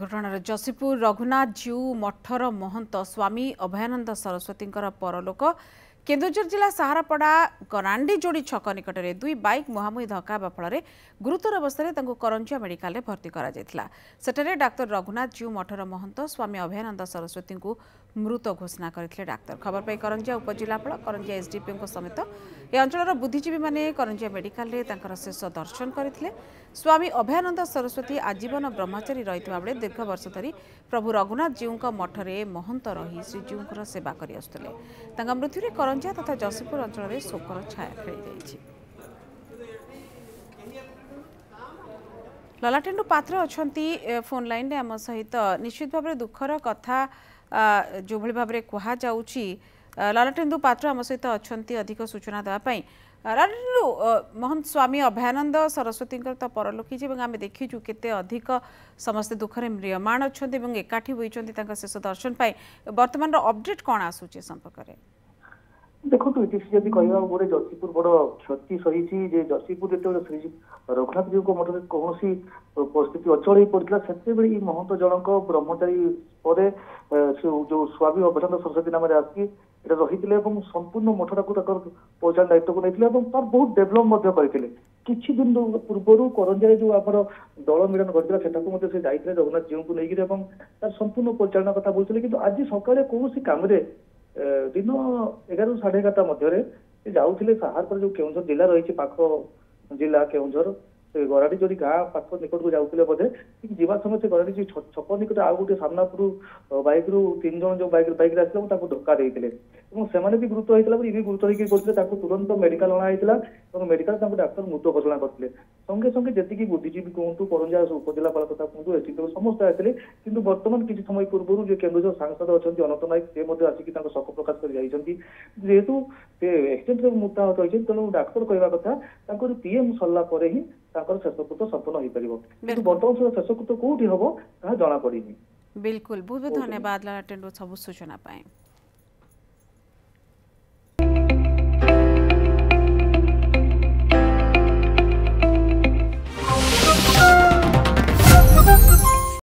घटनार जसीपुर रघुनाथ जीव मठर महंत स्वामी अभयानंद सरस्वती परलोक केन्दुझर जिला साहारापड़ा गरांडी जोड़ी छक निकट में दुई बाइक मुहांमुही धक्का हेबा फल गुरुतर अवस्था करंजिया मेडिकल में भर्ती कर डाक्तर रघुनाथ जीव मठर महंत स्वामी अभयानंद सरस्वती को मृत घोषणा करते डाक्तर खबर पाई करंजिया उपजिलापाल करंजिया एसडीपीओ समेत ए अंचल बुद्धिजीवी मैंने करंजिया मेडिकल में शेष दर्शन करते स्वामी अभयानंद सरस्वती आजीवन ब्रह्मचारी रही बेले दीर्घ वर्ष धरी प्रभु रघुनाथ जीव मठरे महंत रही श्रीजीव सेवा कर मृत्यु करंजिया तथा जसीपुर अंचल में शोकर छाया खेली ललाटेन्दु पात्र अच्छा फोन लाइन में आम सहित निश्चित भाव दुखर कथा जो भाव में कहुच्छी ललाटेन्दु पात्र आम सहित अच्छा अधिक सूचना देवाई ललाटेन्दु महंत स्वामी अभयानंद सरस्वती तो परलोकी आम देखीचु केते अधिक समस्ते दुखरे म्रियमाण अच्छा एकाठी होती शेष दर्शन पाई बर्तमान अपडेट कौन आसूचे संपर्क में देखो ये जब कह गोटे जसीपुर बड़ क्षति सही जसीपुर जो श्री रघुनाथ जी को मठे कौन परिस्थिति अचल हो पड़ा से महंत जनक ब्रह्मचारी पर जो स्वामी अभयानंद सरस्वती नाम आसिकी रही संपूर्ण मठटा को परिचालन दायित्व को नहीं तार बहुत डेभलप करते किसी दिन पूर्व करंजिया जो आम दल मिलन करता से जाते रघुनाथ जी को लेकिन तार संपूर्ण परिचालन कथा बोलते कि आज सकाଳେ कौन कम दिन 11 साढ़े 11 मध्य जाऊे साहारपुर जो केउझर जिला रही पाख जिला केउझर से गराड़ी जोड़ी गाँ पाख निकट को जाऊे बोधे जीवा समय से गराड़ी छक निकट आउ गोटे सामनापुर बैक रु 3 जन जो बैक आसला धक्का देते से भी गुरुतर होता है ये गुरुतर होकर तुरंत मेडिकल अणाई मेडिकल डाक्तर मृत घोषणा करते संगे संगे जी बुद्धिजीवी कहतु करंजिया उपजिलापाल कथा कहतु एसडीपीओ समस्त आते कि बर्तमान किसी समय पूर्व जो केन्दुझर सांसद अच्छा अनंत नायक से आसिक शोक प्रकाश कर जेहेतु एक्सीडेंट मृताहत होती तेणु डाक्तर कहवा कथा पीएम सरला ही शेषकृत सफल हो पार बर्तमान शेषकृत कौटी हम जना पड़ी। बिल्कुल बहुत बहुत धन्यवाद ललाटेन्दु सब सूचना पाए।